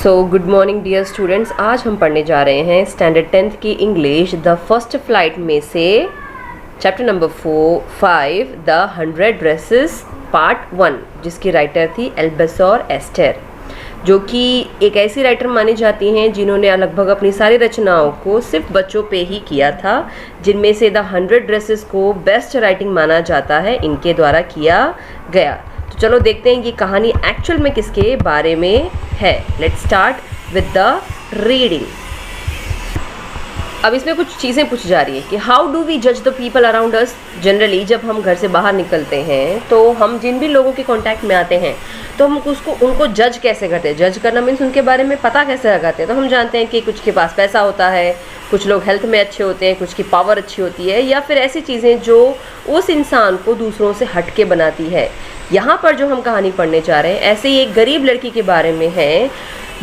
सो good morning dear students. आज हम पढ़ने जा रहे हैं स्टैंडर्ड 10th की इंग्लिश द फर्स्ट फ्लाइट में से chapter number 5 the 100 dresses part 1, जिसकी राइटर थी एल्बासोर एस्टर, जो कि एक ऐसी राइटर मानी जाती हैं जिन्होंने लगभग अपनी सारी रचनाओं को सिर्फ बच्चों पे ही किया था, जिनमें से द 100 ड्रेसेस को बेस्ट राइटिंग माना जाता है इनके द्वारा किया गया। तो चलो देखते हैं कि कहानी एक्चुअल में किसके बारे में है। Let's start with the reading. अब इसमें कुछ चीज़ें पूछी जा रही है कि हाउ डू वी जज the people around us. Generally जब हम घर से बाहर निकलते हैं तो हम जिन भी लोगों के कांटेक्ट में आते हैं तो हम उनको जज कैसे करते हैं। जज करना मीन्स उनके बारे में पता कैसे लगाते हैं। तो हम जानते हैं कि कुछ के पास पैसा होता है, कुछ लोग हेल्थ में अच्छे होते हैं, कुछ की पावर अच्छी होती है, या फिर ऐसी चीज़ें जो उस इंसान को दूसरों से हटके बनाती है। यहाँ पर जो हम कहानी पढ़ने जा रहे हैं ऐसे ही एक गरीब लड़की के बारे में है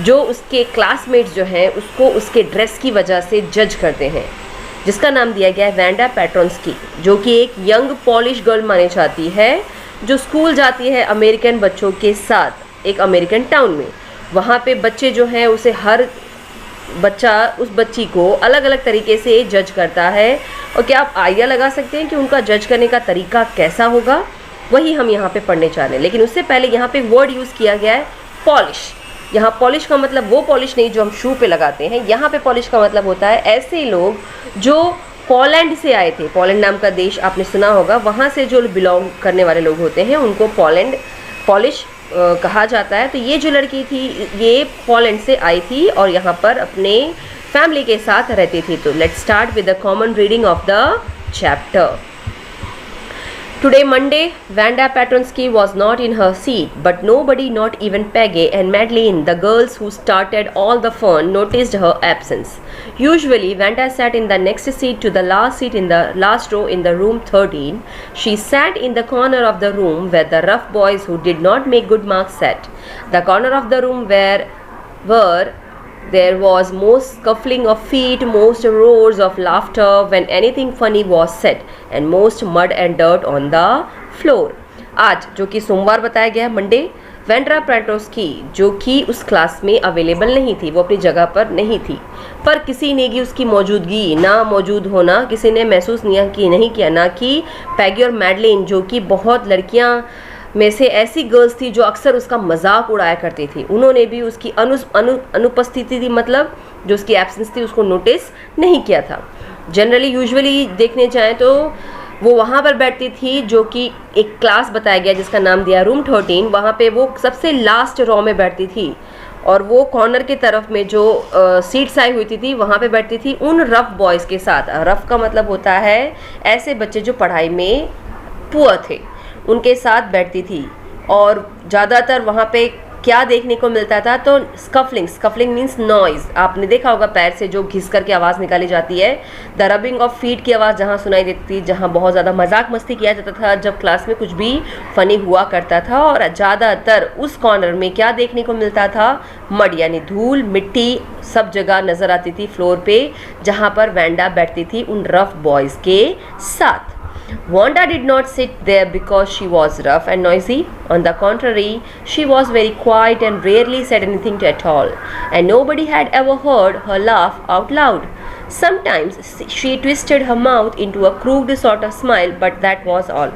जो उसके क्लासमेट्स जो हैं उसको उसके ड्रेस की वजह से जज करते हैं, जिसका नाम दिया गया है वेंडा पेट्रोंस्की, जो कि एक यंग पॉलिश गर्ल मानी जाती है जो स्कूल जाती है अमेरिकन बच्चों के साथ एक अमेरिकन टाउन में। वहाँ पे बच्चे जो हैं उसे हर बच्चा उस बच्ची को अलग अलग तरीके से जज करता है। और क्या आप आइडिया लगा सकते हैं कि उनका जज करने का तरीका कैसा होगा? वही हम यहाँ पे पढ़ने चाह रहे हैं। लेकिन उससे पहले यहाँ पे वर्ड यूज़ किया गया है पॉलिश। यहाँ पॉलिश का मतलब वो पॉलिश नहीं जो हम शू पे लगाते हैं। यहाँ पे पॉलिश का मतलब होता है ऐसे लोग जो पोलैंड से आए थे। पोलैंड नाम का देश आपने सुना होगा, वहाँ से जो बिलोंग करने वाले लोग होते हैं उनको पॉलिश कहा जाता है। तो ये जो लड़की थी ये पोलैंड से आई थी और यहाँ पर अपने फैमिली के साथ रहती थी। तो let's start with the common reading of the chapter. Today Monday, Vanda Petronsky was not in her seat, but nobody, not even Peggy and Madeline, the girls who started all the fun, noticed her absence. Usually, Vanda sat in the next seat to the last seat in the last row in the room 13. She sat in the corner of the room where the rough boys who did not make good marks sat. The corner of the room where there was most scuffling of feet, most roars of laughter when anything funny was said, and most mud and dirt on the floor. आज जो कि सोमवार बताया गया है, Monday, वेंड्रा पेट्रोंस्की जो कि उस क्लास में अवेलेबल नहीं थी, वो अपनी जगह पर नहीं थी, पर किसी ने भी उसकी मौजूदगी ना मौजूद होना किसी ने महसूस नहीं किया, ना कि पैगी और मैडलिन जो कि बहुत लड़कियां में से ऐसी गर्ल्स थी जो अक्सर उसका मजाक उड़ाया करती थी। उन्होंने भी उसकी अनुपस्थिति थी, मतलब जो उसकी एब्सेंस थी उसको नोटिस नहीं किया था। जनरली यूजुअली देखने जाएं तो वो वहाँ पर बैठती थी जो कि एक क्लास बताया गया जिसका नाम दिया रूम 13। वहाँ पे वो सबसे लास्ट रो में बैठती थी और वो कॉर्नर की तरफ में जो सीट्स आई हुई थी वहाँ पे बैठती थी उन रफ बॉयज़ के साथ। रफ का मतलब होता है ऐसे बच्चे जो पढ़ाई में पुअर थे, उनके साथ बैठती थी। और ज़्यादातर वहाँ पे क्या देखने को मिलता था तो स्कफलिंग मीन्स नॉइज़। आपने देखा होगा पैर से जो घिस करके आवाज़ निकाली जाती है। द रबिंग ऑफ फीट की आवाज़ जहाँ सुनाई देती थी, जहाँ बहुत ज़्यादा मजाक मस्ती किया जाता था जब क्लास में कुछ भी फ़नी हुआ करता था। और ज़्यादातर उस कॉर्नर में क्या देखने को मिलता था, मड यानी धूल मिट्टी सब जगह नज़र आती थी फ्लोर पे, जहाँ पर वेंडा बैठती थी उन रफ बॉयज़ के साथ। Wanda did not sit there because she was rough and noisy. On the contrary, she was very quiet and rarely said anything at all, and nobody had ever heard her laugh out loud. Sometimes she twisted her mouth into a crooked sort of smile, but that was all.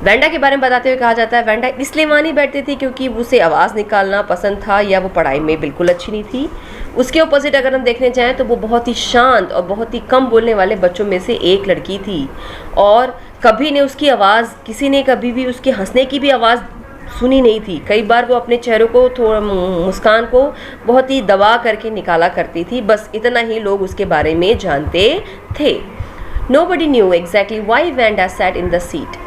Wanda के बारे में बताते हुए कहा जाता है Wanda इसलिए वहाँ नहीं बैठती थी क्योंकि उसे आवाज़ निकालना पसंद था या वो पढ़ाई में बिल्कुल अच्छी नहीं थी। उसके अपोजिट अगर हम देखने जाएं तो वो बहुत ही शांत और बहुत ही कम बोलने वाले बच्चों में से एक लड़की थी और कभी ने उसकी आवाज़ किसी ने कभी भी उसके हंसने की भी आवाज़ सुनी नहीं थी। कई बार वो अपने चेहरे को थोड़ा मुस्कान को बहुत ही दबा करके निकाला करती थी। बस इतना ही लोग उसके बारे में जानते थे। Nobody knew exactly why Vanda sat in the seat,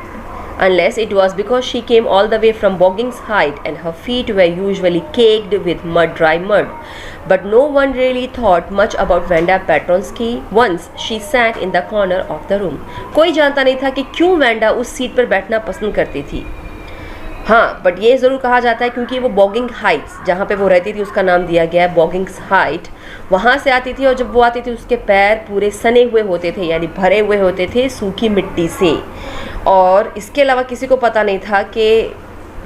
unless it was because she came all the way from Boggins Height and her feet were usually caked with dry mud. But no one really thought much about Vanda Petronsky once she sat in the corner of the room. कोई जानता नहीं था कि क्यों Wanda उस seat पर बैठना पसंद करती थी। हाँ, बट ये ज़रूर कहा जाता है क्योंकि वो बॉगिंग हाइट्स जहाँ पे वो रहती थी उसका नाम दिया गया है बॉगिंग्स हाइट, वहाँ से आती थी। और जब वो आती थी उसके पैर पूरे सने हुए होते थे यानी भरे हुए होते थे सूखी मिट्टी से। और इसके अलावा किसी को पता नहीं था कि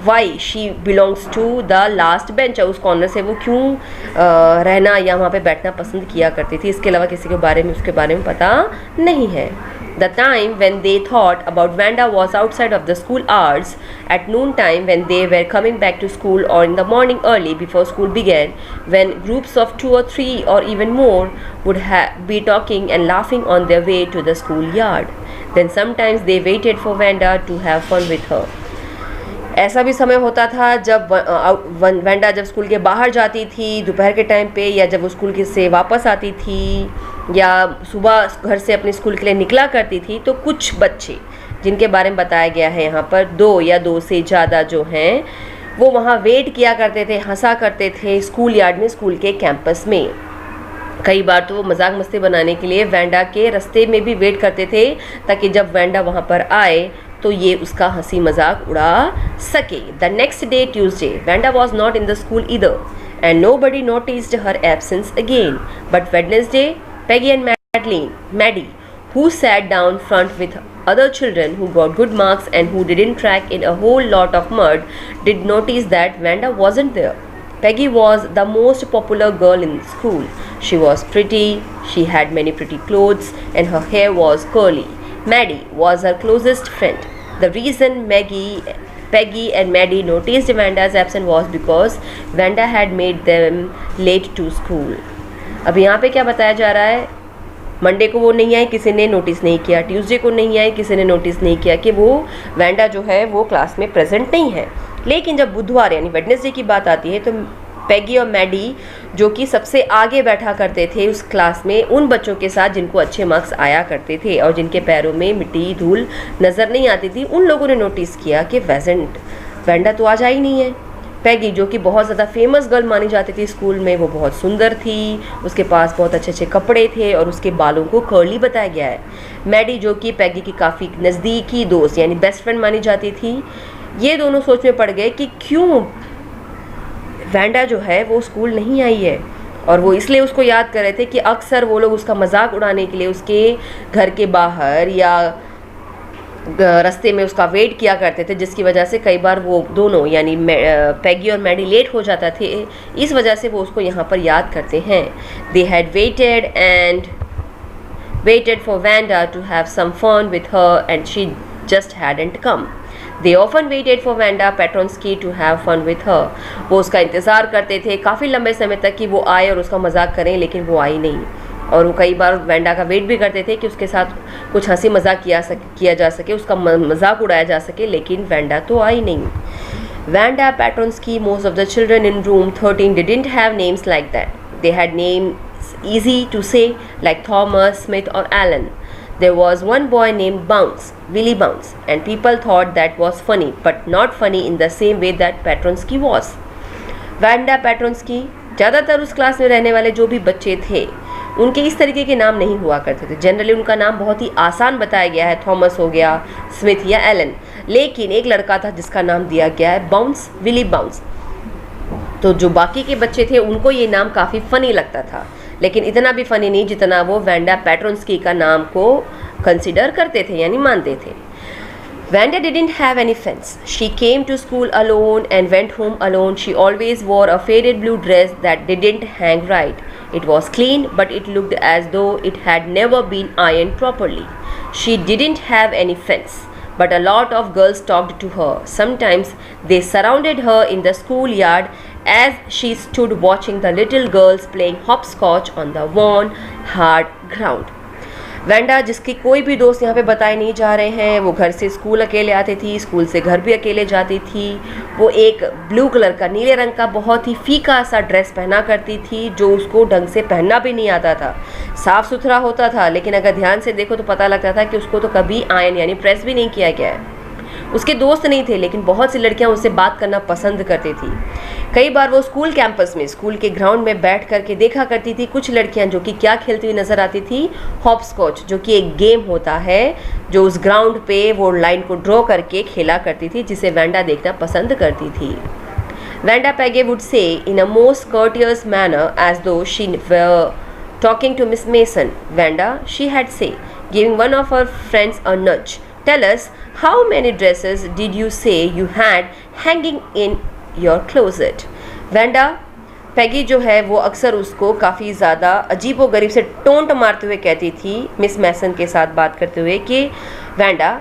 why she belongs to the last bench, उस कॉर्नर से वो क्यों रहना या वहाँ पे बैठना पसंद किया करती थी, इसके अलावा किसी के बारे में उसके बारे में पता नहीं है. The time when they thought about Vanda was outside of the school hours, at noon time when they were coming back to school, or in the morning early before school began, when groups of 2 or 3 or even more would be talking and laughing on their way to the schoolyard. Then sometimes they waited for Vanda to have fun with her. ऐसा भी समय होता था जब Wanda जब school के बाहर जाती थी दोपहर के टाइम पे, या जब वो स्कूल से वापस आती थी, या सुबह घर से अपने स्कूल के लिए निकला करती थी, तो कुछ बच्चे जिनके बारे में बताया गया है यहाँ पर, 2 या 2 से ज़्यादा जो हैं, वो वहाँ वेट किया करते थे, हंसा करते थे स्कूल यार्ड में, स्कूल के कैंपस में. कई बार तो वो मजाक मस्ती बनाने के लिए वेंडा के रास्ते में भी वेट करते थे, ताकि जब वेंडा वहाँ पर आए तो ये उसका हंसी मजाक उड़ा सके. The next day Tuesday Wanda was not in the school either and nobody noticed her absence again, but Wednesday Peggy and Maddie, who sat down front with other children who got good marks and who didn't track in a whole lot of mud, did notice that Vanda wasn't there. Peggy was the most popular girl in school. She was pretty, she had many pretty clothes, and her hair was curly. Maddie was her closest friend. The reason Peggy and Maddie noticed Vanda's absence was because Vanda had made them late to school. अब यहाँ पे क्या बताया जा रहा है, Monday को वो नहीं आई, किसी ने नोटिस नहीं किया, ट्यूसडे को नहीं आई, किसी ने नोटिस नहीं किया कि वो वेंडा जो है वो क्लास में प्रेजेंट नहीं है. लेकिन जब बुधवार यानी वेडनेसडे की बात आती है, तो पैगी और मैडी जो कि सबसे आगे बैठा करते थे उस क्लास में, उन बच्चों के साथ जिनको अच्छे मार्क्स आया करते थे और जिनके पैरों में मिट्टी धूल नज़र नहीं आती थी, उन लोगों ने नोटिस किया कि वेंडा तो आज आई नहीं है. पैगी जो कि बहुत ज़्यादा फेमस गर्ल मानी जाती थी स्कूल में, वो बहुत सुंदर थी, उसके पास बहुत अच्छे अच्छे कपड़े थे और उसके बालों को कर्ली बताया गया है. मैडी जो कि पैगी की काफ़ी नज़दीकी दोस्त यानी बेस्ट फ्रेंड मानी जाती थी, ये दोनों सोच में पड़ गए कि क्यों वेंडा जो है वो स्कूल नहीं आई है. और वो इसलिए उसको याद कर रहे थे कि अक्सर वो लोग उसका मजाक उड़ाने के लिए उसके घर के बाहर या रास्ते में उसका वेट किया करते थे, जिसकी वजह से कई बार वो दोनों यानी पैगी और मैडी लेट हो जाता थे. इस वजह से वो उसको यहाँ पर याद करते हैं. They had waited for Vanda to have some fun with her and she just hadn't come. They often waited for Vanda Petronsky to have fun with her. वो उसका इंतज़ार करते थे काफ़ी लंबे समय तक कि वो आए और उसका मजाक करें, लेकिन वो आई नहीं. और वो कई बार वेंडा का वेट भी करते थे कि उसके साथ कुछ हंसी मजाक किया जा सके, उसका मजाक उड़ाया जा सके, लेकिन वेंडा तो आई नहीं. Vanda Petronsky, most of the children in room 13 didn't have names like that. They had names easy to say like Thomas, Smith or Alan. There was one boy named Bounce, Willie Bounce, and people thought that was funny, but not funny in the same way that Petronsky was. Vanda Petronsky, ज़्यादातर उस class में रहने वाले जो भी बच्चे थे उनके इस तरीके के नाम नहीं हुआ करते थे. जनरली उनका नाम बहुत ही आसान बताया गया है, थॉमस हो गया, स्मिथ या एलन. लेकिन एक लड़का था जिसका नाम दिया गया है बाउंस, विली बाउंस. तो जो बाकी के बच्चे थे उनको ये नाम काफ़ी फ़नी लगता था, लेकिन इतना भी फ़नी नहीं जितना वो वेंडा पेट्रोन्स्की का नाम को कंसिडर करते थे यानी मानते थे. Vanda didn't have any friends. She came to school alone and went home alone. She always wore a faded blue dress that didn't hang right. It was clean, but it looked as though it had never been ironed properly. She didn't have any friends, but a lot of girls talked to her. Sometimes they surrounded her in the schoolyard as she stood watching the little girls playing hopscotch on the worn, hard ground. Wanda जिसकी कोई भी दोस्त यहाँ पे बताए नहीं जा रहे हैं, वो घर से स्कूल अकेले आती थी, स्कूल से घर भी अकेले जाती थी. वो एक ब्लू कलर का, नीले रंग का बहुत ही फीका सा ड्रेस पहना करती थी जो उसको ढंग से पहनना भी नहीं आता था. साफ़ सुथरा होता था, लेकिन अगर ध्यान से देखो तो पता लगता था कि उसको तो कभी आयन यानी प्रेस भी नहीं किया गया है. उसके दोस्त नहीं थे, लेकिन बहुत सी लड़कियां उससे बात करना पसंद करती थी. कई बार वो स्कूल कैंपस में, स्कूल के ग्राउंड में बैठ करके देखा करती थी कुछ लड़कियां जो कि क्या खेलती हुई नज़र आती थी, हॉपस्कॉच, जो कि एक गेम होता है जो उस ग्राउंड पे वो लाइन को ड्रॉ करके खेला करती थी, जिसे वेंडा देखना पसंद करती थी. Wanda Peggy would say in a most courteous manner as though she were talking to Miss Mason. Vanda, she had say, giving one of her friends a nudge. Tell us, how many dresses did you say you had hanging in your closet. Wanda, Peggy जो है वो अक्सर उसको काफ़ी ज़्यादा अजीबोगरीब से taunt मारते हुए कहती थी मिस मैसन के साथ बात करते हुए कि वैंडा,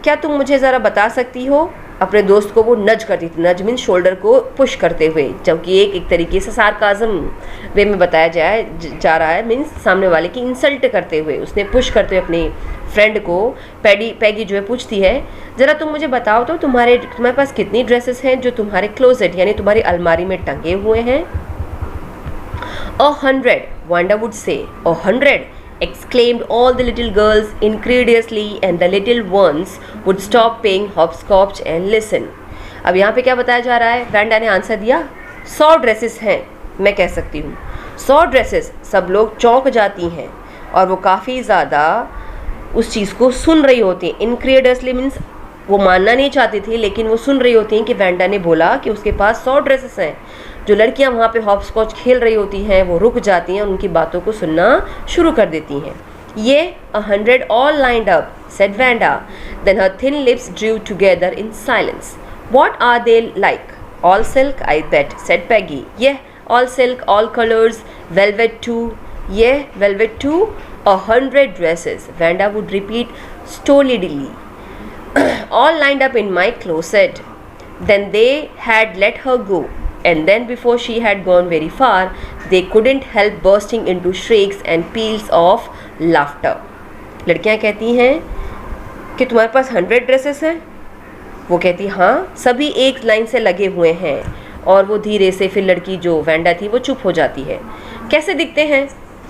क्या तुम मुझे ज़रा बता सकती हो? अपने दोस्त को वो नज करती थी, नज मीन शोल्डर को पुश करते हुए, जबकि एक तरीके से सार्काज़म वे में बताया जा रहा है, मीन्स सामने वाले की इंसल्ट करते हुए उसने पुश करते हुए अपनी फ्रेंड को। पैगी जो है पूछती है, ज़रा तुम मुझे बताओ तो तुम्हारे पास कितनी ड्रेसेस हैं जो तुम्हारे क्लोजेट यानी तुम्हारी अलमारी में टंगे हुए हैं? 100, Wanda would say. 100, exclaimed all the little girls incredulously, and the little ones would stop playing hopscotch and listen. अब यहाँ पे क्या बताया जा रहा है? वैंडा ने आंसर दिया, 100 ड्रेसेस हैं, मैं कह सकती हूँ 100 ड्रेसेस। सब लोग चौंक जाती हैं और वो काफ़ी ज़्यादा उस चीज़ को सुन रही होती हैं। इनक्रेडसली मीन्स वो मानना नहीं चाहती थी, लेकिन वो सुन रही होती हैं कि वैंडा ने बोला कि उसके पास 100 ड्रेसेस हैं। जो लड़कियां वहाँ पे हॉपस्कॉच खेल रही होती हैं वो रुक जाती हैं, उनकी बातों को सुनना शुरू कर देती हैं। ये 100 all lined up, said Vanda. Then her thin lips drew together in silence. What are they like? All silk, I bet, said Peggy. Yeah, all silk, all colors, velvet too. Yeah, velvet too. 100 dresses, Vanda would repeat stolidly. All lined up in my closet. Then they had let her go. And then before she had gone very far, they couldn't help bursting into shrieks and peals of laughter. लड़कियां कहती हैं कि तुम्हारे पास 100 dresses हैं? वो कहती हाँ, सभी एक लाइन से लगे हुए हैं। और वो धीरे से, फिर लड़की जो वैंडा थी वो चुप हो जाती है। कैसे दिखते हैं?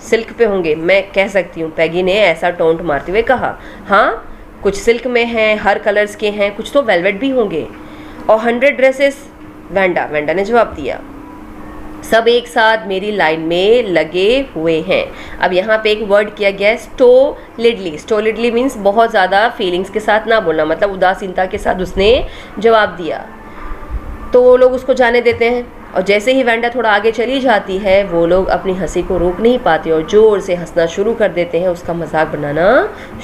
सिल्क पे होंगे, मैं कह सकती हूँ, पैगी ने ऐसा टोंट मारते हुए कहा। हाँ, कुछ सिल्क में हैं, हर कलर्स के हैं, कुछ तो वेलवेट भी होंगे। और 100 ड्रेसेस, वैंडा ने जवाब दिया, सब एक साथ मेरी लाइन में लगे हुए हैं। अब यहाँ पे एक वर्ड किया गया है स्टोलिडली। स्टोलिडली मीन्स बहुत ज़्यादा फीलिंग्स के साथ ना बोलना, मतलब उदासीनता के साथ उसने जवाब दिया। तो वो लोग उसको जाने देते हैं और जैसे ही वैंडा थोड़ा आगे चली जाती है वो लोग अपनी हंसी को रोक नहीं पाते और ज़ोर से हंसना शुरू कर देते हैं, उसका मजाक बनाना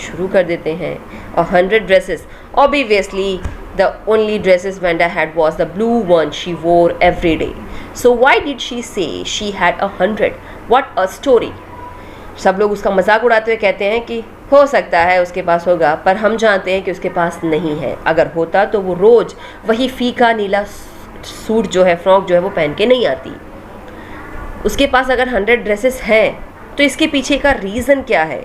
शुरू कर देते हैं। और 100 dresses, obviously the only dresses Vanda had was the blue one she wore every day. So why did she say she had 100? What a story! सब लोग उसका मजाक उड़ाते हुए कहते हैं कि हो सकता है उसके पास होगा, पर हम जानते हैं कि उसके पास नहीं है। अगर होता तो वो रोज़ वही फीका नीला सूट जो है, फ्रॉक जो है वो पहन के नहीं आती। उसके पास अगर 100 ड्रेसेस हैं तो इसके पीछे का रीज़न क्या है?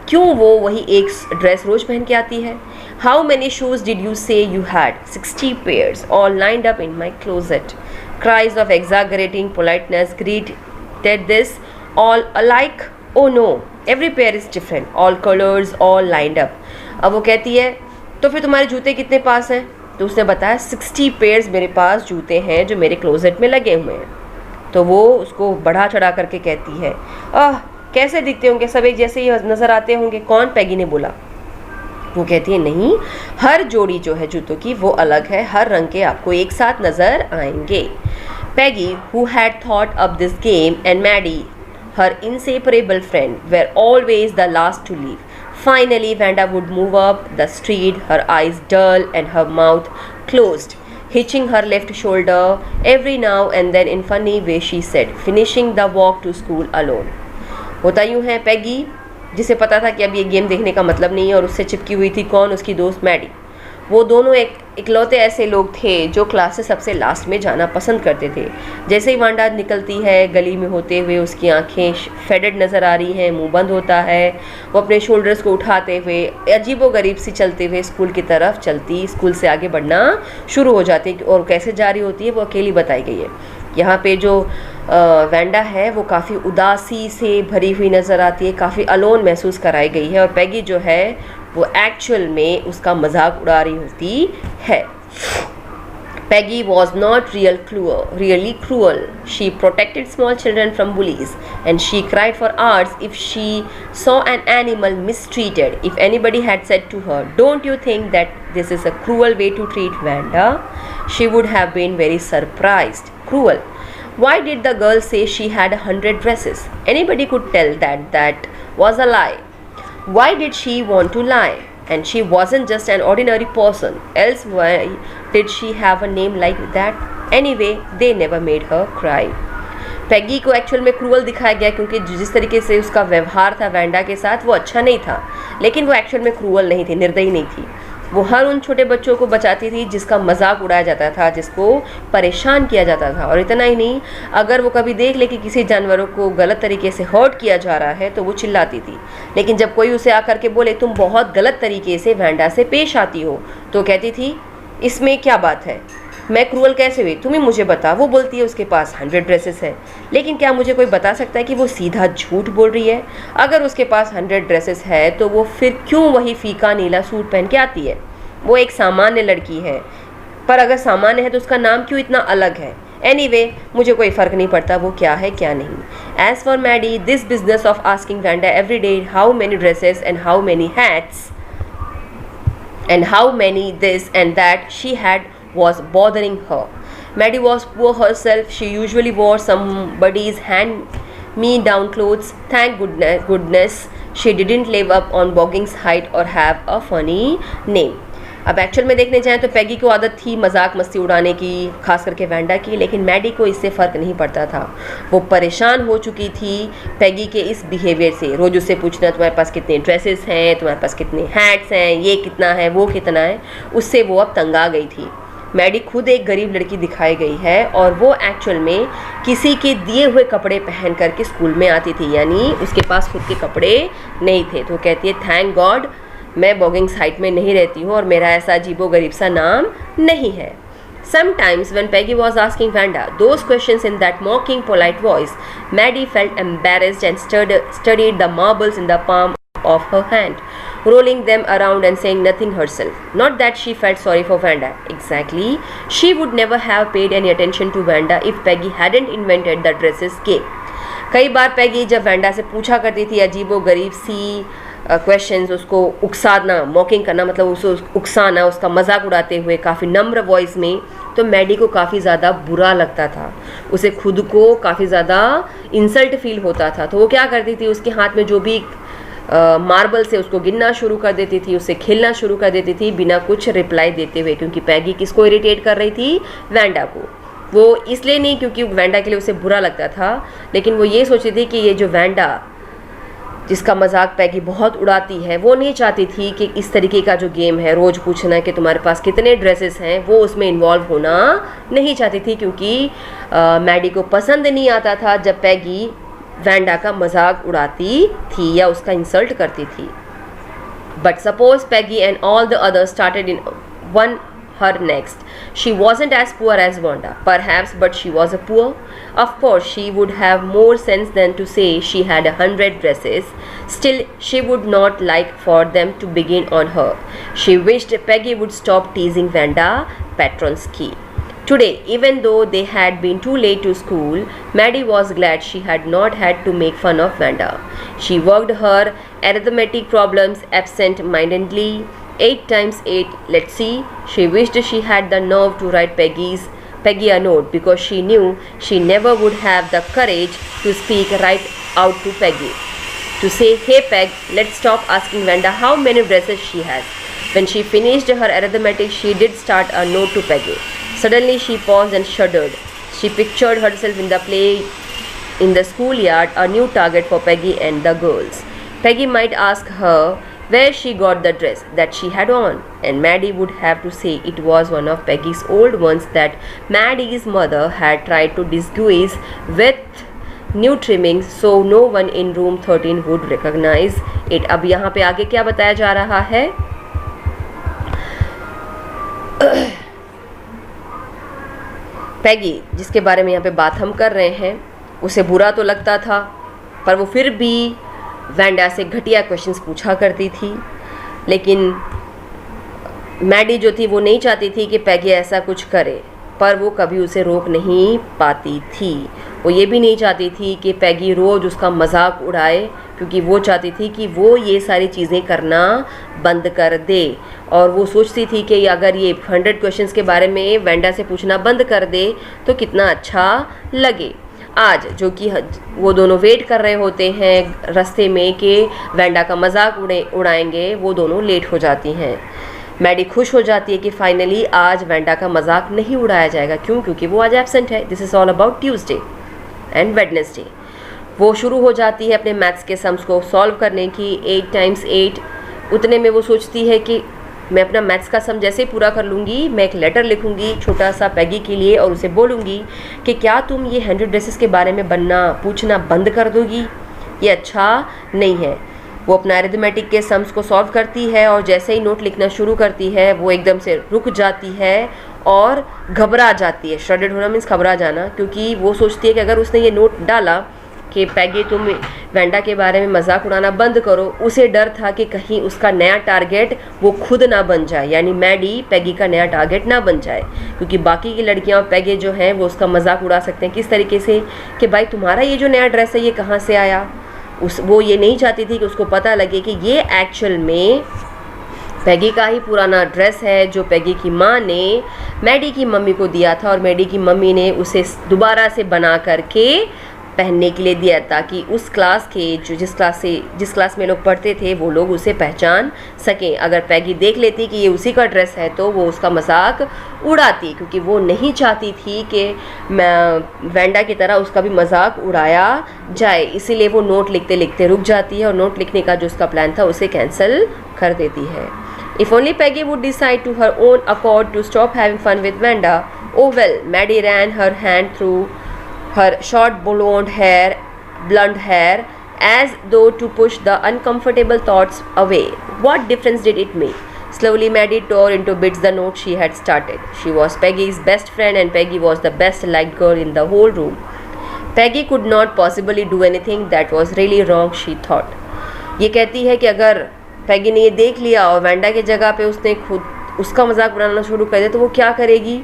क्यों वो वही एक ड्रेस रोज पहन के आती है? How many shoes did you से you had? 60 pairs all lined up in my closet. Cries of exaggerating politeness greeted this, all alike. Oh no, every pair is different, all colors, all lined up. अब वो कहती है तो फिर तुम्हारे जूते कितने पास हैं? तो उसने बताया 60 pairs मेरे पास जूते हैं जो मेरे क्लोजेट में लगे हुए हैं। तो वो उसको बढ़ा चढ़ा करके कहती है, कैसे दिखते होंगे? सब एक जैसे ही नज़र आते होंगे। कौन? पैगी ने बोला। वो कहती है नहीं, हर जोड़ी जो है जूतों की वो अलग है, हर रंग के आपको एक साथ नज़र आएंगे। पैगी, who had thought up this game, and Maddie, her inseparable friend, were always the last to leave. Finally, Vanda would move up the street, her eyes dull and her mouth closed, hitching her left shoulder every now and then in funny way, she said, finishing the walk to school alone. होता यूँ है, पैगी जिसे पता था कि अब ये game देखने का मतलब नहीं है और उससे चिपकी हुई थी कौन? उसकी दोस्त मैडी। वो दोनों इकलौते ऐसे लोग थे जो क्लास से सबसे लास्ट में जाना पसंद करते थे। जैसे ही वांडा निकलती है गली में होते हुए, उसकी आंखें फेडेड नज़र आ रही हैं, मुंह बंद होता है। वो अपने शोल्डर्स को उठाते हुए अजीबोगरीब सी चलते हुए स्कूल की तरफ चलती, स्कूल से आगे बढ़ना शुरू हो जाती है। और कैसे जा रही होती है वो अकेली बताई गई है। यहाँ पे जो वैंडा है वो काफ़ी उदासी से भरी हुई नज़र आती है, काफ़ी अलोन महसूस कराई गई है। और पैगी जो है वो एक्चुअल में उसका मजाक उड़ा रही होती है। Peggy was not really cruel. She protected small children from bullies, and she cried for hours if she saw an animal mistreated. If anybody had said to her, "Don't you think that this is a cruel way to treat Vanda?" she would have been very surprised. Cruel. Why did the girl say she had 100 dresses? Anybody could tell that was a lie. Why did she want to lie? and she wasn't just an ordinary person, else why did she have a name like that? Anyway, they never made her cry. पैगी को actual में cruel दिखाया गया क्योंकि जिस तरीके से उसका व्यवहार था वैंडा के साथ वो अच्छा नहीं था, लेकिन वो एक्चुअल में क्रूअल नहीं थी, निर्दयी नहीं थी। वो हर उन छोटे बच्चों को बचाती थी जिसका मजाक उड़ाया जाता था, जिसको परेशान किया जाता था। और इतना ही नहीं, अगर वो कभी देख ले कि किसी जानवरों को गलत तरीके से हर्ट किया जा रहा है तो वो चिल्लाती थी। लेकिन जब कोई उसे आकर के बोले तुम बहुत गलत तरीके से वैंडा से पेश आती हो, तो कहती थी इसमें क्या बात है, मैं क्रूअल कैसे हुई, तुम ही मुझे बता। वो बोलती है उसके पास 100 ड्रेसेस है, लेकिन क्या मुझे कोई बता सकता है कि वो सीधा झूठ बोल रही है? अगर उसके पास 100 ड्रेसेस है तो वो फिर क्यों वही फीका नीला सूट पहन के आती है? वो एक सामान्य लड़की है, पर अगर सामान्य है तो उसका नाम क्यों इतना अलग है? एनीवे, मुझे कोई फ़र्क नहीं पड़ता वो क्या है क्या नहीं। As for Maddie, this business of asking Wanda every day how many dresses and how many hats and how many this and that she had was bothering her. Maddie was poor herself. She usually wore somebody's hand-me-down clothes. Thank goodness she didn't live up on Boggins' height or have a funny name. अब actual में देखने जाएँ तो पैगी को आदत थी मजाक मस्ती उड़ाने की, खास करके वैंडा की, लेकिन मैडी को इससे फ़र्क नहीं पड़ता था। वो परेशान हो चुकी थी पैगी के इस बिहेवियर से। रोज़ उससे पूछना तुम्हारे पास कितने ड्रेसेस हैं, तुम्हारे पास कितने हैट्स हैं, ये कितना है, वो कितना है, उससे वो अब तंग आ गई थी। मैडी खुद एक गरीब लड़की दिखाई गई है और वो एक्चुअल में किसी के दिए हुए कपड़े पहन करके स्कूल में आती थी, यानी उसके पास खुद के कपड़े नहीं थे। तो वो कहती है थैंक गॉड मैं बॉगिंग्स हाइट में नहीं रहती हूँ और मेरा ऐसा अजीबो गरीब सा नाम नहीं है। Sometimes when Peggy was asking Vanda those questions in that mocking polite voice, Maddie felt embarrassed and studied the marbles in the palm of her hand, rolling them around and saying nothing herself. Not that she felt sorry for Vanda. Exactly. She would never have paid any attention to Vanda if Peggy hadn't invented the dresses game. कई बार पैगी जब Wanda से पूछा करती थी अजीबो गरीब सी questions, उसको उकसाना, मॉकिंग करना मतलब उसको उकसाना, उसका मजाक उड़ाते हुए काफ़ी नम्र वॉइस में, तो मैडी को काफ़ी ज़्यादा बुरा लगता था। उसे खुद को काफ़ी ज़्यादा इंसल्ट फील होता था। तो वो क्या करती थी, उसके हाथ में जो भी मार्बल से उसको गिनना शुरू कर देती थी, उससे खेलना शुरू कर देती थी बिना कुछ रिप्लाई देते हुए। क्योंकि पैगी किसको इरिटेट कर रही थी? वैंडा को। वो इसलिए नहीं क्योंकि वैंडा के लिए उसे बुरा लगता था, लेकिन वो ये सोचती थी कि ये जो वैंडा जिसका मजाक पैगी बहुत उड़ाती है, वो नहीं चाहती थी कि इस तरीके का जो गेम है रोज़ पूछना कि तुम्हारे पास कितने ड्रेसेस हैं, वो उसमें इन्वॉल्व होना नहीं चाहती थी। क्योंकि मैडी को पसंद नहीं आता था जब पैगी वैंडा का मजाक उड़ाती थी या उसका इंसल्ट करती थी। But suppose Peggy and all the others started in one her next. She wasn't as poor as Wanda, perhaps, but she was a poor. Of course, she would have more sense than to say she had 100 dresses. Still, she would not like for them to begin on her. She wished Peggy would stop teasing Wanda Petronsky. Today, even though they had been too late to school, Maddie was glad she had not had to make fun of Wanda. She worked her arithmetic problems absent-mindedly. 8 times 8, let's see. She wished she had the nerve to write Peggy a note because she knew she never would have the courage to speak right out to Peggy. To say, hey Peg, let's stop asking Wanda how many dresses she has. When she finished her arithmetic, she did start a note to Peggy. Suddenly she paused and shuddered. She pictured herself in the play in the schoolyard, a new target for Peggy and the girls. Peggy might ask her where she got the dress that she had on, and Maddie would have to say it was one of Peggy's old ones that Maddie's mother had tried to disguise with new trimmings so no one in room 13 would recognize it. अब यहाँ पे आगे क्या बताया जा रहा है? पैगी जिसके बारे में यहाँ पे बात हम कर रहे हैं, उसे बुरा तो लगता था, पर वो फिर भी वैंडा से घटिया क्वेश्चंस पूछा करती थी। लेकिन मैडी जो थी वो नहीं चाहती थी कि पैगी ऐसा कुछ करे, पर वो कभी उसे रोक नहीं पाती थी। वो ये भी नहीं चाहती थी कि पैगी रोज़ उसका मजाक उड़ाए, क्योंकि वो चाहती थी कि वो ये सारी चीज़ें करना बंद कर दे। और वो सोचती थी कि अगर ये 100 क्वेश्चंस के बारे में वैंडा से पूछना बंद कर दे तो कितना अच्छा लगे। आज, जो कि वो दोनों वेट कर रहे होते हैं रास्ते में कि वेंडा का मजाक उड़ाएंगे, वो दोनों लेट हो जाती हैं। मैडी खुश हो जाती है कि फाइनली आज वेंडा का मजाक नहीं उड़ाया जाएगा। क्यों? क्योंकि वो आज एब्सेंट है। This is all about Tuesday and Wednesday. वो शुरू हो जाती है अपने मैथ्स के सम्स को सॉल्व करने की। 8 टाइम्स 8, उतने में वो सोचती है कि मैं अपना मैथ्स का सम जैसे ही पूरा कर लूँगी, मैं एक लेटर लिखूँगी छोटा सा पैगी के लिए और उसे बोलूँगी कि क्या तुम ये 100 ड्रेसेस के बारे में पूछना बंद कर दोगी? ये अच्छा नहीं है। वो अपना अरिथमेटिक के सम्स को सॉल्व करती है और जैसे ही नोट लिखना शुरू करती है वो एकदम से रुक जाती है और घबरा जाती है। श्रेडेड होना मीन्स घबरा जाना, क्योंकि वो सोचती है कि अगर उसने ये नोट डाला कि पैगी तुम वेंडा के बारे में मजाक उड़ाना बंद करो, उसे डर था कि कहीं उसका नया टारगेट वो खुद ना बन जाए, यानी मैडी पैगी का नया टारगेट ना बन जाए। क्योंकि बाकी की लड़कियां और पैगे जो हैं वो उसका मजाक उड़ा सकते हैं। किस तरीके से? कि भाई तुम्हारा ये जो नया ड्रेस है ये कहाँ से आया? वो ये नहीं चाहती थी कि उसको पता लगे कि ये एक्चुअल में पैगी का ही पुराना ड्रेस है जो पैगी की माँ ने मैडी की मम्मी को दिया था और मैडी की मम्मी ने उसे दोबारा से बना करके पहनने के लिए दिया, ताकि उस क्लास के जिस क्लास में लोग पढ़ते थे वो लोग उसे पहचान सकें। अगर पैगी देख लेती कि ये उसी का ड्रेस है तो वो उसका मजाक उड़ाती, क्योंकि वो नहीं चाहती थी कि वेंडा की तरह उसका भी मजाक उड़ाया जाए। इसीलिए वो नोट लिखते लिखते रुक जाती है और नोट लिखने का जो उसका प्लान था उसे कैंसिल कर देती है। If only Peggy would decide to her own accord to stop having fun with Vanda. Oh well, Maddie ran her hand through her short blonde hair as though to push the uncomfortable thoughts away. What difference did it make? Slowly Maddie tore into bits the note she had started. She was Peggy's best friend and Peggy was the best liked girl in the whole room. Peggy could not possibly do anything that was really wrong, she thought. ये कहती है कि अगर पैगी ने ये देख लिया और वेंडा की जगह पे उसने खुद उसका मजाक बनाना शुरू कर दिया तो वो क्या करेगी?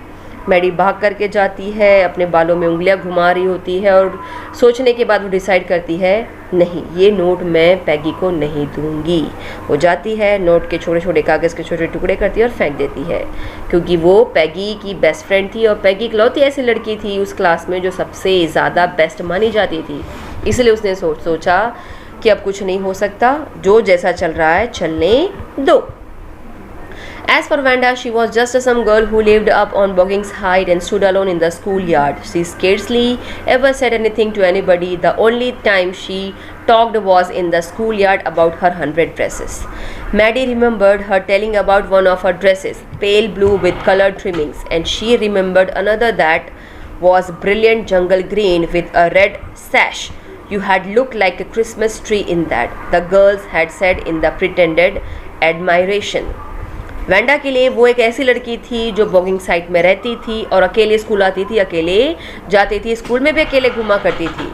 मैडी भाग करके जाती है, अपने बालों में उंगलियां घुमा रही होती है और सोचने के बाद वो डिसाइड करती है नहीं, ये नोट मैं पैगी को नहीं दूंगी। वो जाती है, नोट के छोटे छोटे कागज़ के छोटे टुकड़े करती है और फेंक देती है, क्योंकि वो पैगी की बेस्ट फ्रेंड थी और पैगी इकलौती ऐसी लड़की थी उस क्लास में जो सबसे ज़्यादा बेस्ट मानी जाती थी। इसलिए उसने सोचा कि अब कुछ नहीं हो सकता, जो जैसा चल रहा है चलने दो। As for Vanda, she was just some girl who lived up on Boggins Heights and stood alone in the schoolyard. She scarcely ever said anything to anybody. The only time she talked was in the schoolyard about her 100 dresses. Maddie remembered her telling about one of her dresses, pale blue with colored trimmings, and she remembered another that was brilliant jungle green with a red sash. You had looked like a Christmas tree in that, the girls had said in the pretended admiration. Wanda के लिए वो एक ऐसी लड़की थी जो bogging site में रहती थी और अकेले स्कूल आती थी, अकेले जाती थी, स्कूल में भी अकेले घूमा करती थी।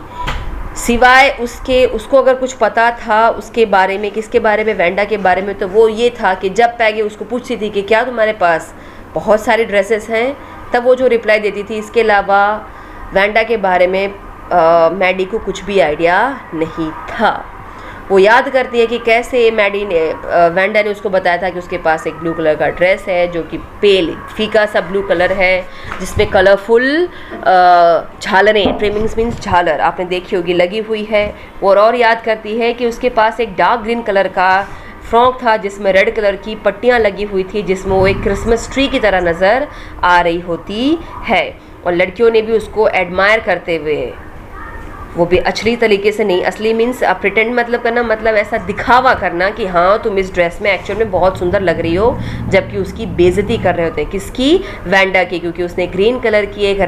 सिवाय उसको अगर कुछ पता था उसके बारे में, किसके बारे में? वेंडा के बारे में, तो वो ये था कि जब पैगी उसको पूछती थी कि क्या तुम्हारे पास बहुत सारी ड्रेसेस हैं, तब वो जो रिप्लाई देती थी। इसके अलावा वेंडा के बारे में मैडी को कुछ भी आइडिया नहीं था। वो याद करती है कि कैसे वेंडा ने उसको बताया था कि उसके पास एक ब्लू कलर का ड्रेस है जो कि पेल फीका सा ब्लू कलर है जिसमें कलरफुल झालरें, ट्रिमिंग्स मीन्स झालर आपने देखी होगी, लगी हुई है। और याद करती है कि उसके पास एक डार्क ग्रीन कलर का फ्रॉक था जिसमें रेड कलर की पट्टियाँ लगी हुई थी, जिसमें वो एक क्रिसमस ट्री की तरह नज़र आ रही होती है। और लड़कियों ने भी उसको एडमायर करते हुए, वो भी अच्छी तरीके से नहीं, असली मीन्स प्रिटेंड मतलब करना, मतलब ऐसा दिखावा करना कि हाँ तुम इस ड्रेस में एक्चुअल में बहुत सुंदर लग रही हो, जबकि उसकी बेइज्जती कर रहे होते हैं। किसकी? वेंडा की, क्योंकि उसने ग्रीन कलर की एक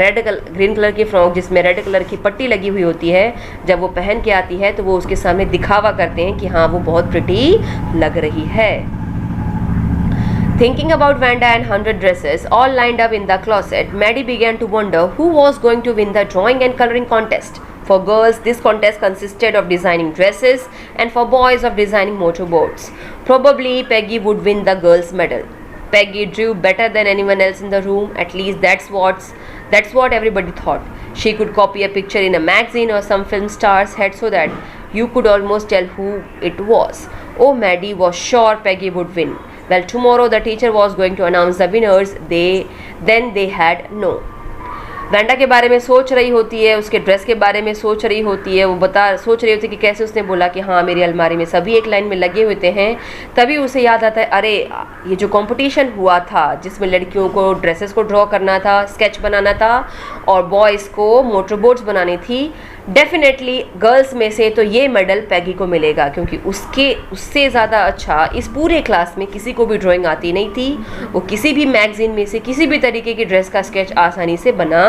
ग्रीन कलर की फ्रॉक जिसमें रेड कलर की पट्टी लगी हुई होती है, जब वो पहन के आती है तो वो उसके सामने दिखावा करते हैं कि हाँ वो बहुत प्रिटी लग रही है। Thinking about Vanda and 100 dresses all lined up in the closet, Maddie began to wonder who was going to win the drawing and coloring contest. For girls, this contest consisted of designing dresses, and for boys of designing motorboats. Probably Peggy would win the girls' medal. Peggy drew better than anyone else in the room, at least that's what everybody thought. She could copy a picture in a magazine or some film star's head so that you could almost tell who it was. Oh, Maddie was sure Peggy would win. Well, tomorrow the teacher was going to announce the winners. Then they had no. Wanda के बारे में सोच रही होती है, उसके dress के बारे में सोच रही होती है, वो सोच रही होती है कि कैसे उसने बोला कि हाँ मेरी अलमारी में सभी एक लाइन में लगे होते हैं। तभी उसे याद आता है, अरे ये जो कंपटीशन हुआ था जिसमें लड़कियों को ड्रेसेस को ड्रॉ करना था, स्केच बनाना था और बॉयज़ को मोटर बोट्स बनानी थी, डेफिनेटली गर्ल्स में से तो ये मेडल पैगी को मिलेगा, क्योंकि उससे ज़्यादा अच्छा इस पूरे क्लास में किसी को भी ड्राइंग आती नहीं थी। वो किसी भी मैगजीन में से किसी भी तरीके की ड्रेस का स्केच आसानी से बना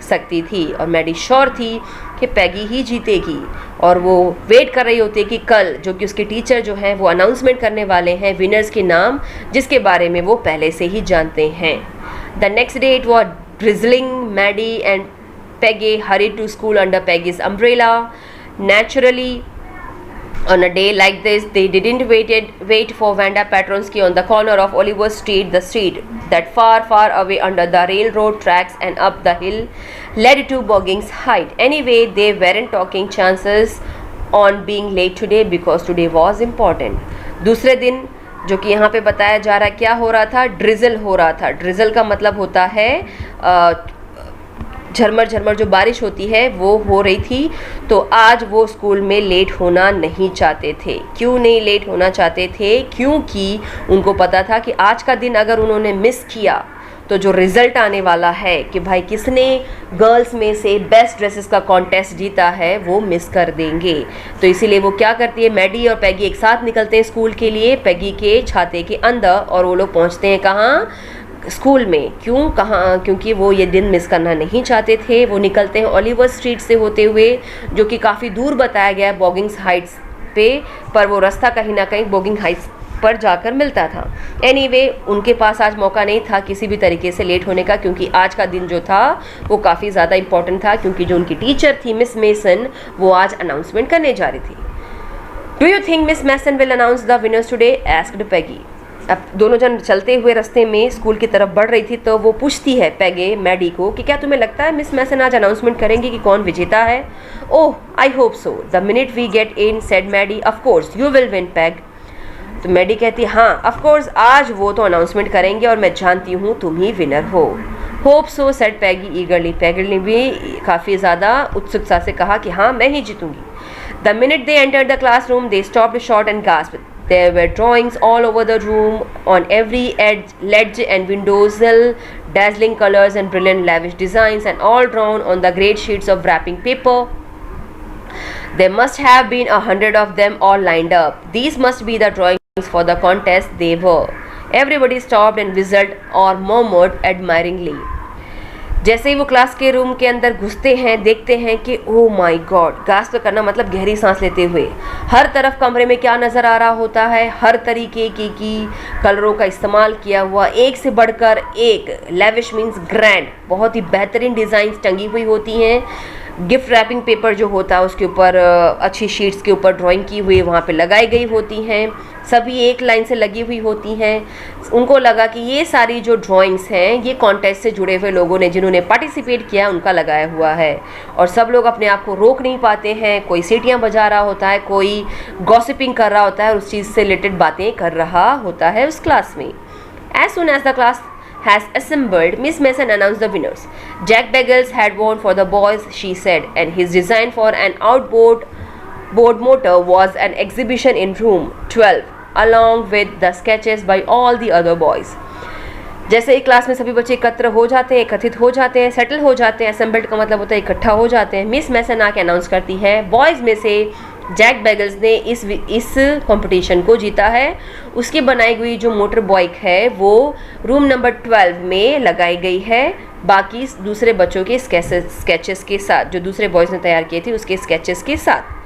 सकती थी और मैडी श्योर थी कि पैगी ही जीतेगी। और वो वेट कर रही होती है कि कल जो कि उसके टीचर जो हैं वो अनाउंसमेंट करने वाले हैं विनर्स के नाम, जिसके बारे में वो पहले से ही जानते हैं। The next day it was drizzling. Maddie and Peggy hurried to school under Peggy's umbrella. Naturally, on a day like this, they didn't wait for Vanda Patronsky on the corner of Oliver Street, the street that far away under the railroad tracks and up the hill led to Boggins Height. Anyway, they weren't taking chances on being late today because today was important. दूसरे दिन जो कि यहाँ पे बताया जा रहा है क्या हो रहा था, ड्रिजल हो रहा था। ड्रिजल का मतलब होता है झरमर झरमर जो बारिश होती है वो हो रही थी। तो आज वो स्कूल में लेट होना नहीं चाहते थे। क्यों नहीं लेट होना चाहते थे? क्योंकि उनको पता था कि आज का दिन अगर उन्होंने मिस किया तो जो रिज़ल्ट आने वाला है कि भाई किसने गर्ल्स में से बेस्ट ड्रेसेस का कॉन्टेस्ट जीता है वो मिस कर देंगे। तो इसीलिए वो क्या करती है, मैडी और पैगी एक साथ निकलते हैं स्कूल के लिए पैगी के छाते के अंदर, और वो लोग पहुँचते हैं कहाँ? स्कूल में। क्योंकि वो ये दिन मिस करना नहीं चाहते थे। वो निकलते हैं ओलिवर स्ट्रीट से होते हुए, जो कि काफ़ी दूर बताया गया है बॉगिंग्स हाइट्स पे, पर वो रास्ता कहीं ना कहीं बॉगिंग हाइट्स पर जाकर मिलता था। एनीवे, उनके पास आज मौका नहीं था किसी भी तरीके से लेट होने का, क्योंकि आज का दिन जो था वो काफ़ी ज़्यादा इंपॉर्टेंट था, क्योंकि जो उनकी टीचर थी मिस मेसन वो आज अनाउंसमेंट करने जा रही थी। Do you think Miss Mason will announce the winners today? Asked Peggy. अब दोनों जन चलते हुए रास्ते में स्कूल की तरफ बढ़ रही थी, तो वो पूछती है पैगे मैडी को कि क्या तुम्हें लगता है मिस मैसन आज अनाउंसमेंट करेंगी कि कौन विजेता है? Oh, I hope so the minute we get in, said Maddie. Of course you will win Peg. तो मैडी कहती हाँ ऑफ कोर्स आज वो तो अनाउंसमेंट करेंगे और मैं जानती हूँ तुम ही विनर हो। होप सो सेड पैगी ईगरली। पैगी ने भी काफ़ी ज़्यादा उत्सुकता से कहा कि हाँ मैं ही जीतूंगी। The minute they entered the classroom they stopped short and gasped. There were drawings all over the room, on every ledge and windowsill, dazzling colors and brilliant lavish designs, and all drawn on the great sheets of wrapping paper. There must have been 100 of them all lined up. These must be the drawings for the contest. They were. Everybody stopped and whistled or murmured admiringly. जैसे ही वो class के room के अंदर घुसते हैं देखते हैं कि ओह माय गॉड, गास्प करना मतलब गहरी सांस लेते हुए, हर तरफ कमरे में क्या नज़र आ रहा होता है, हर तरीके की कलरों का इस्तेमाल किया हुआ, एक से बढ़कर एक, लेविश मीन्स ग्रैंड, बहुत ही बेहतरीन डिज़ाइंस टंगी हुई होती हैं। गिफ्ट रैपिंग पेपर जो होता है उसके ऊपर अच्छी शीट्स के ऊपर ड्राइंग की हुई वहाँ पे लगाई गई होती हैं, सभी एक लाइन से लगी हुई होती हैं। उनको लगा कि ये सारी जो ड्राइंग्स हैं ये कॉन्टेस्ट से जुड़े हुए लोगों ने जिन्होंने पार्टिसिपेट किया उनका लगाया हुआ है, और सब लोग अपने आप को रोक नहीं पाते हैं। कोई सीटियाँ बजा रहा होता है, कोई गॉसिपिंग कर रहा होता है, उस चीज़ से रिलेटेड बातें कर रहा होता है उस क्लास में। As soon as the class has assembled, Miss Mason announced the winners. Jack Bagels had won for the boys, she said, and his design for an outboard motor was an exhibition in room 12, along with the sketches by all the other boys. जैसे एक class में सभी बच्चे एकत्र हो जाते हैं, एकत्रित हो जाते हैं, सेटल हो जाते हैं, असेंबल्ड का मतलब होता है इकट्ठा हो जाते हैं, मिस मैसन आके अनाउंस करती है बॉयज़ में से जैक बैगल्स ने इस कंपटीशन को जीता है। उसकी बनाई हुई जो मोटर बाइक है वो रूम नंबर 12 में लगाई गई है, बाकी दूसरे बच्चों के स्केचेस के साथ, जो दूसरे बॉयज़ ने तैयार किए थे उसके स्केचेस के साथ।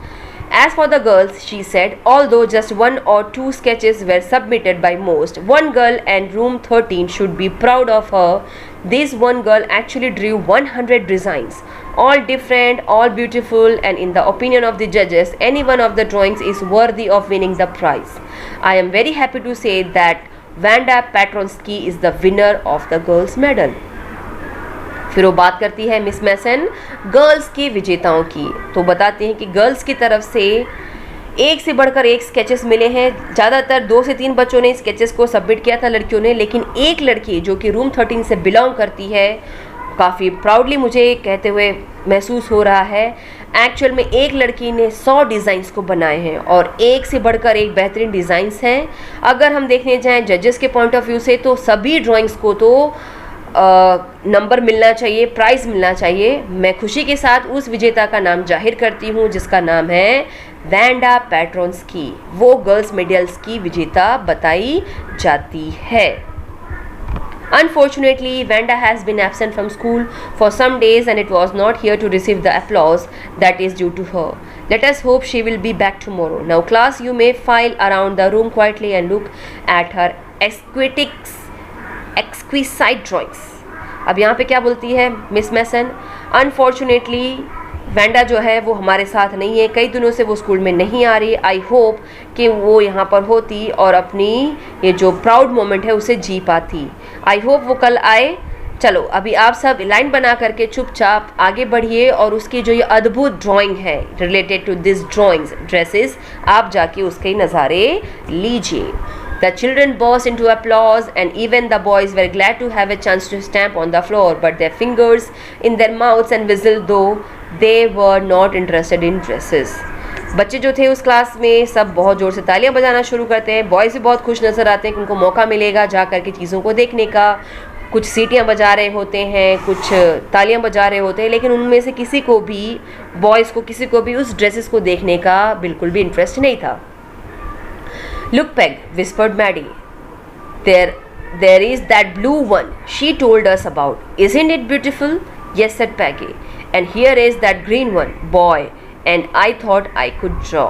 As for the girls, she said, although just 1 or 2 sketches were submitted by most, one girl and room 13 should be proud of her. This one girl actually drew 100 designs, all different, all beautiful, and in the opinion of the judges, any one of the drawings is worthy of winning the prize. I am very happy to say that Vanda Patronsky is the winner of the girls' medal. फिर वो बात करती है miss मैसन girls की विजेताओं की, तो बताते हैं कि गर्ल्स की तरफ से एक से बढ़कर एक स्केचेस मिले हैं। ज़्यादातर 2 से 3 बच्चों ने स्केचेस को सबमिट किया था लड़कियों ने, लेकिन एक लड़की जो कि रूम 13 से बिलोंग करती है काफ़ी प्राउडली मुझे कहते हुए महसूस हो रहा है। एक्चुअल में एक लड़की ने 100 डिज़ाइंस को बनाए हैं और एक से बढ़कर एक बेहतरीन डिज़ाइंस हैं। अगर हम देखने जाएं जजेस के पॉइंट ऑफ व्यू से तो सभी ड्राइंग्स को तो नंबर मिलना चाहिए, प्राइज़ मिलना चाहिए। मैं खुशी के साथ उस विजेता का नाम जाहिर करती हूँ जिसका नाम है वैंडा पेट्रोन्स्की। वो गर्ल्स मेडल्स की विजेता बताई जाती है। Unfortunately, Vanda has been absent from school for some days and it was not here to receive the applause that is due to her. Let us hope she will be back tomorrow. Now class, you may file around the room quietly and look at her exquisite drawings. अब यहाँ पे क्या बोलती है miss मैसन? Unfortunately, Wanda जो है वो हमारे साथ नहीं है, कई दिनों से वो स्कूल में नहीं आ रही। आई होप कि वो यहाँ पर होती और अपनी ये जो प्राउड मोमेंट है उसे जी पाती। आई होप वो कल आए। चलो अभी आप सब लाइन बना करके चुपचाप आगे बढ़िए और उसकी जो ये अद्भुत ड्राइंग है related to this drawings dresses, आप जाके उसके नज़ारे लीजिए। The children burst into applause and even the boys were glad to have a chance to stamp on the floor, but their fingers in their mouths and whistled though they were not interested in dresses. बच्चे जो थे उस class में सब बहुत ज़ोर से तालियां बजाना शुरू करते हैं। बॉयज़ भी बहुत खुश नज़र आते हैं कि उनको मौका मिलेगा जा कर के चीज़ों को देखने का। कुछ सीटियां बजा रहे होते हैं, कुछ तालियां बजा रहे होते हैं, लेकिन उनमें से किसी को भी, बॉयज़ को किसी को भी उस ड्रेसेस को देखने का बिल्कुल भी इंटरेस्ट नहीं था। Look, Peg, whispered Maddie. There is that blue one she told us about. Isn't it beautiful? Yes, said Peggy. And here is that green one, boy. And I thought I could draw.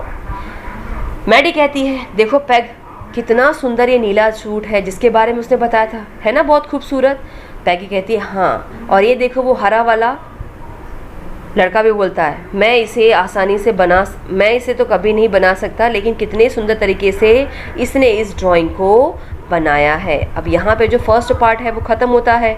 Maddie कहती है, देखो peg, कितना सुंदर ये नीला suit है जिसके बारे में उसने बताया था, है ना बहुत खूबसूरत। पैगी कहती है हाँ, और ये देखो वो हरा वाला। लड़का भी बोलता है मैं इसे तो कभी नहीं बना सकता, लेकिन कितने सुंदर तरीके से इसने इस ड्राइंग को बनाया है। अब यहाँ पे जो फर्स्ट पार्ट है वो ख़त्म होता है।